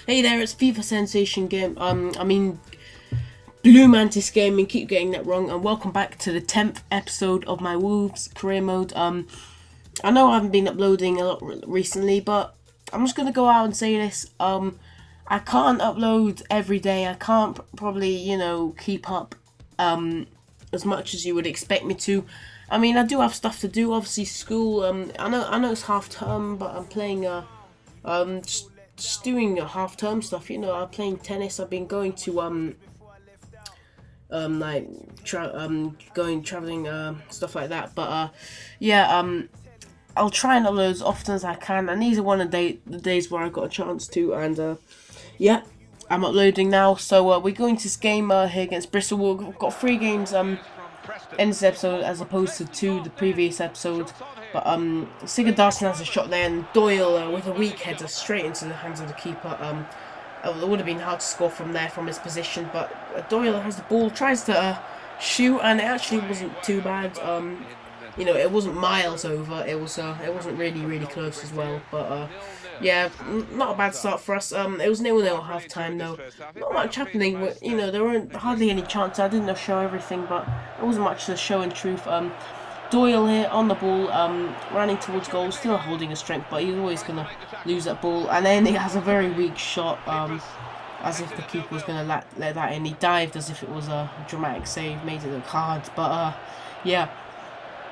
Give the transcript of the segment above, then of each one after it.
Hey there, it's FIFA Sensation game. I mean, BlueMantisGaming. Keep getting that wrong. And welcome back to the 10th episode of my Wolves career mode. I know I haven't been uploading a lot recently, but I'm just gonna go out and say this. I can't upload every day. I can't probably, keep up as much as you would expect me to. I mean, I do have stuff to do. Obviously, school. I know it's half term, but I'm playing just doing half term stuff. I'm playing tennis. I've been going to going traveling, stuff like that. But I'll try and upload as often as I can. And these are one of the days where I got a chance to. And yeah, I'm uploading now. So we're going to this game here against Bristol. We've got 3 games in this episode as opposed to 2 the previous episode. But Sigurdarsson has a shot there, and Doyle with a weak header straight into the hands of the keeper. It would have been hard to score from there, from his position, but Doyle has the ball, tries to shoot, and it actually wasn't too bad. It wasn't miles over. It wasn't really close as well. But yeah, not a bad start for us. It was 0-0 at half time though. Not much happening. There weren't hardly any chances. I didn't show everything, but there wasn't much to show in truth. Doyle here on the ball, running towards goal, still holding his strength, but he's always going to lose that ball. And then he has a very weak shot, as if the keeper was going to let that in. He dived as if it was a dramatic save, made it look hard. But yeah,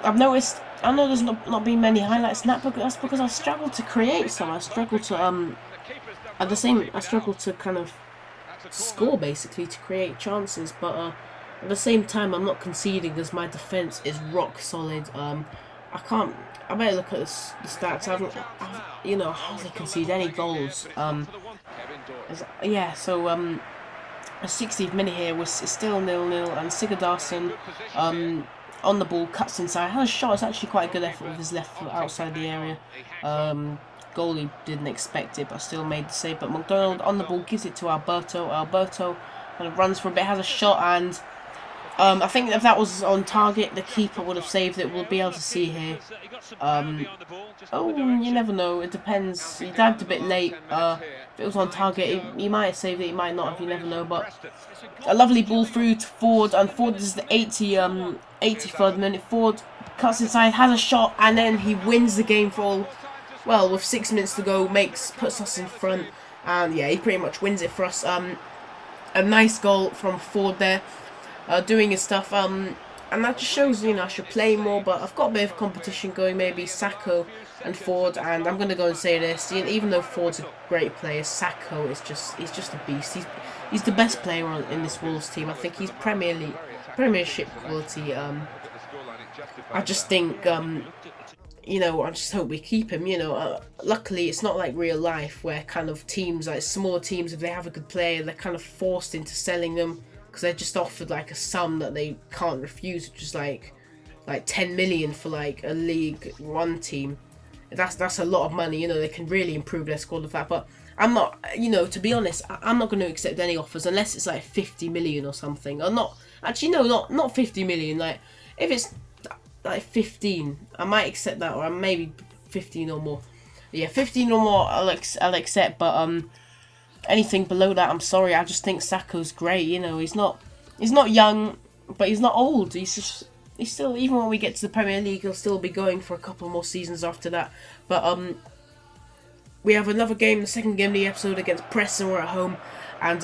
I've noticed, I know there's not been many highlights in that, but that's because I struggled to create some. I struggled to, I struggled to kind of score, basically, to create chances, but at the same time, I'm not conceding as my defense is rock solid. I better look at the stats. I've hardly conceded any goals. Yeah, so the 60th minute here was still 0-0, and Sigurdarsson on the ball, cuts inside, has a shot. It's actually quite a good effort with his left foot outside the area. Goalie didn't expect it, but still made the save. But McDonald on the ball gives it to Alberto. Alberto kind of runs for a bit, has a shot, and I think if that was on target, the keeper would have saved it. We'll be able to see here. You never know. It depends. He dived a bit late. If it was on target, he might have saved it. He might not have. You never know. But a lovely ball through to Ford, and Ford is the 83rd minute. Ford cuts inside, has a shot, and then he wins the game for well, with 6 minutes to go, puts us in front, and yeah, he pretty much wins it for us. A nice goal from Ford there. Doing his stuff, and that just shows, I should play more, but I've got a bit of competition going, maybe Sacco and Ford, and I'm going to go and say this, even though Ford's a great player, Sacco is he's just a beast. He's the best player in this Wolves team. I think he's Premiership quality. I just think, I just hope we keep him, luckily it's not like real life, where kind of teams, like smaller teams, if they have a good player, they're kind of forced into selling them, because they're just offered like a sum that they can't refuse, which is like 10 million for like a League 1 team. That's a lot of money. They can really improve their squad with that. But I'm not, to be honest, I'm not going to accept any offers unless it's like 50 million or something, or not. Actually, no, not 50 million. Like if it's like 15, I might accept that, or maybe 15 or more. Yeah, 15 or more, I'll accept. But anything below that, I'm sorry. I just think Sacco's great. He's not young, but he's not old. He's still, even when we get to the Premier League, he'll still be going for a couple more seasons after that. But we have another game, the second game of the episode against Preston. We're at home, and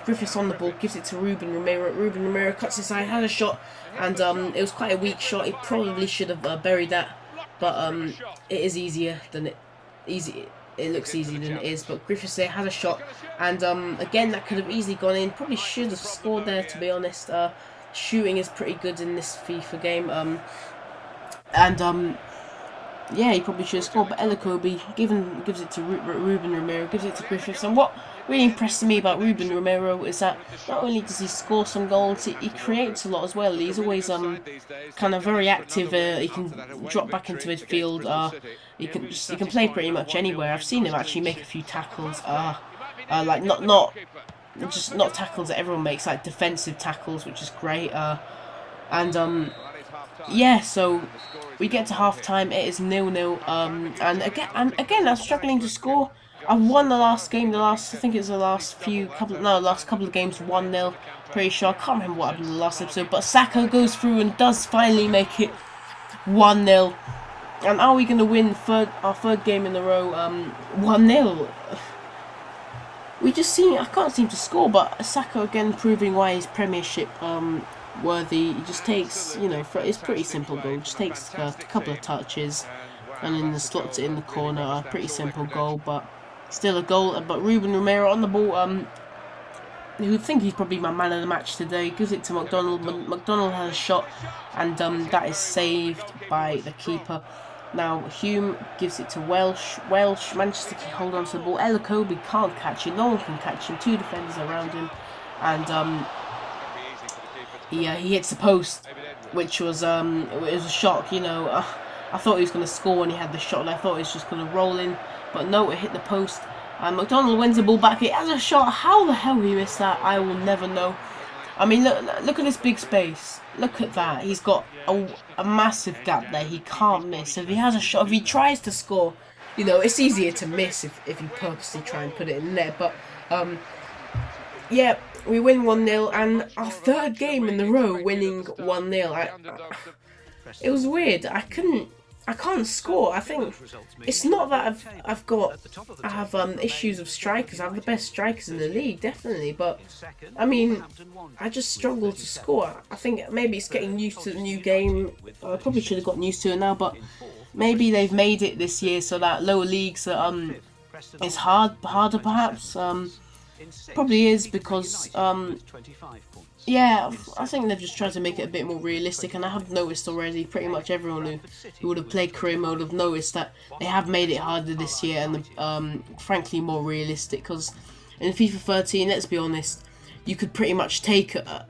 Griffiths on the ball, gives it to Ruben Romero. Ruben Romero cuts inside, has a shot, and it was quite a weak shot. He probably should have buried that, but it is easier than it looks easier than it is. But Griffiths there has a shot, and again, that could have easily gone in. Probably should have scored there, to be honest. Shooting is pretty good in this FIFA game, yeah, he probably should have scored. But Elokobi gives it to Ruben Romero, gives it to Griffiths. And what really impressed me about Ruben Romero is that not only does he score some goals, he creates a lot as well. He's always kind of very active. He can drop back into midfield. He can play pretty much anywhere. I've seen him actually make a few tackles. Like not tackles that everyone makes, like defensive tackles, which is great. Yeah, so we get to half time. It is 0-0. And again, I'm struggling to score. I won the last game. I think it's the last couple of games 1-0. Pretty sure. I can't remember what happened in the last episode. But Saka goes through and does finally make it 1-0. And are we going to win our third game in a row? 1-0. I can't seem to score, but Saka again proving why he's Premiership worthy. He just takes, it's pretty simple goal. Just takes a couple of touches and then slots it in the corner. A pretty simple goal, but still a goal. But Ruben Romero on the ball. You would think he's probably my man of the match today. Gives it to McDonald. McDonald has a shot, and that is saved by the keeper. Now Hume gives it to Welsh. Manchester can hold on to the ball. Elakobi can't catch it. No one can catch him. Two defenders around him, and he hits the post, which was it was a shock. I thought he was going to score when he had the shot, and I thought he was just going to roll in, but no, it hit the post. And McDonald wins the ball back. He has a shot. How the hell he missed that, I will never know. I mean, look at this big space. Look at that. He's got a massive gap there. He can't miss. If he has a shot, if he tries to score, it's easier to miss if you purposely try and put it in there. But, yeah, we win 1-0, and our third game in a row winning 1-0. It was weird. I can't score. I think it's not that I have issues of strikers. I have the best strikers in the league, definitely. But I mean, I just struggle to score. I think maybe it's getting used to the new game. I probably should have gotten used to it now, but maybe they've made it this year so that lower leagues it's harder perhaps. Probably is because yeah, I think they've just tried to make it a bit more realistic, and I have noticed already, pretty much everyone who would have played career mode have noticed that they have made it harder this year and frankly more realistic, because in FIFA 13, let's be honest, you could pretty much take a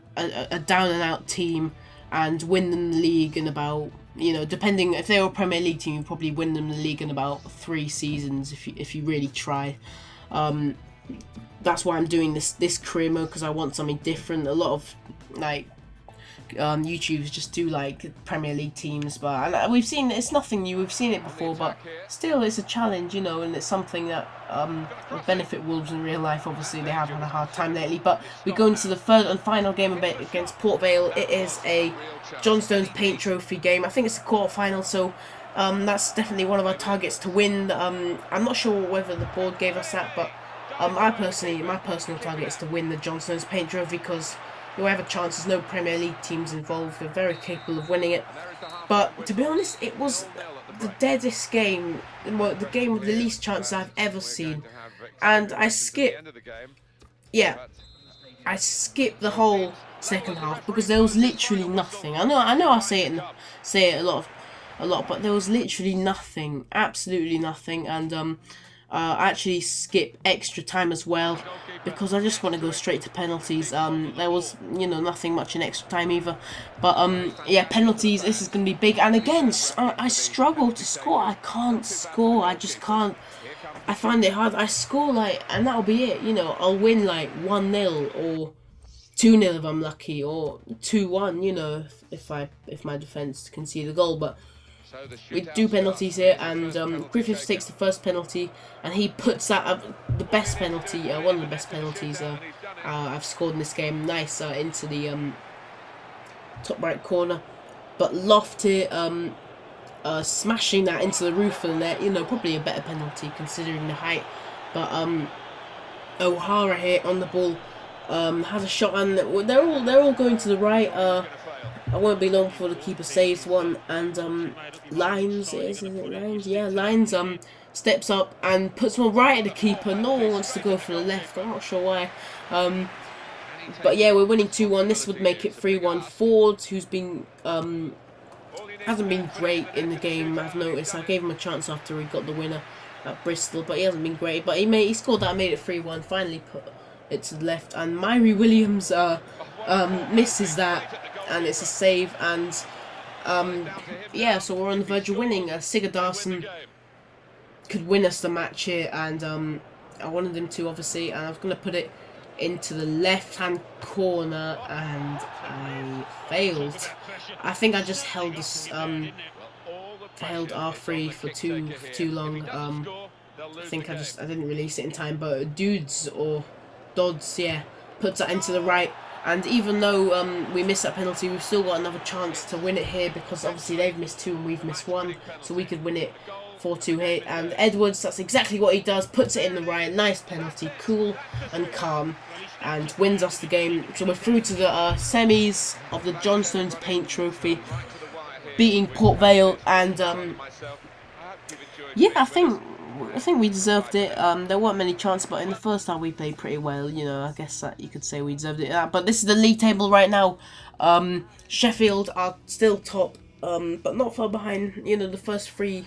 down and out team and win them the league in about, depending, if they were a Premier League team, you'd probably win them the league in about 3 seasons if you really try. That's why I'm doing this career mode, because I want something different. A lot of YouTubers just do Premier League teams, but we've seen it's nothing new. We've seen it before, but still it's a challenge, and it's something that will benefit Wolves in real life. Obviously, they have had a hard time lately, but we go into the third and final game against Port Vale. It is a John Stones Paint Trophy game. I think it's a quarter-final, so that's definitely one of our targets to win. I'm not sure whether the board gave us that, but my personal target is to win the John Stones Paint Trophy, because you have a chance. There's no Premier League teams involved. They're very capable of winning it. But to be honest, it was the deadest game, the game with the least chances I've ever seen. And I skipped the whole second half because there was literally nothing. I know I say it a lot, but there was literally nothing, absolutely nothing. And I actually skip extra time as well because I just want to go straight to penalties. There was, nothing much in extra time either. But, yeah, penalties, this is going to be big. And again, I struggle to score. I can't score. I just can't. I find it hard. I score, and that'll be it. I'll win, 1-0 or 2-0 if I'm lucky, or 2-1, if my defence concede a goal. But we do penalties here, and Griffiths takes the first penalty, and he puts that up, the best penalty, one of the best penalties I've scored in this game. Nice into the top right corner, but Lofty smashing that into the roof of the net. Probably a better penalty considering the height. But O'Hara here on the ball has a shot, and they're all going to the right. I won't be long before the keeper saves one, and Lines, is it Lines? Yeah, Lines steps up and puts one right at the keeper. No one wants to go for the left. I'm not sure why. But yeah, we're winning 2-1. This would make it 3-1. Ford, who's been hasn't been great in the game, I've noticed. I gave him a chance after he got the winner at Bristol, but he hasn't been great. But he scored that, made it 3-1. Finally put it to the left, and Myrie Williams misses that. And it's a save, and yeah, so we're on the verge of winning. Sigurdarsson could win us the match here, and I wanted him to, obviously, and I was going to put it into the left-hand corner, and I failed. I think I just held this held R3 for too long. I think I didn't release it in time, but Dudes or Dodds, yeah, puts that into the right. And even though we missed that penalty, we've still got another chance to win it here, because obviously they've missed 2 and we've missed 1, so we could win it 4-2 here. And Edwards, that's exactly what he does, puts it in the right, nice penalty, cool and calm, and wins us the game. So we're through to the semis of the John Stones Paint Trophy, beating Port Vale, and yeah, I think we deserved it. There weren't many chances, but in the first half we played pretty well. You know, I guess that you could say we deserved it. But this is the league table right now. Sheffield are still top, but not far behind. You know, the first 3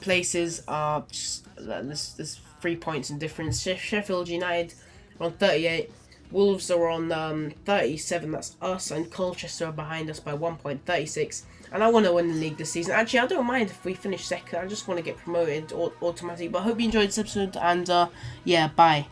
places are just, there's 3 points in difference. Sheffield United are on 38. Wolves are on 37, that's us, and Colchester are behind us by 1 point, 36. And I want to win the league this season. Actually, I don't mind if we finish second. I just want to get promoted automatically. But I hope you enjoyed this episode, and yeah, bye.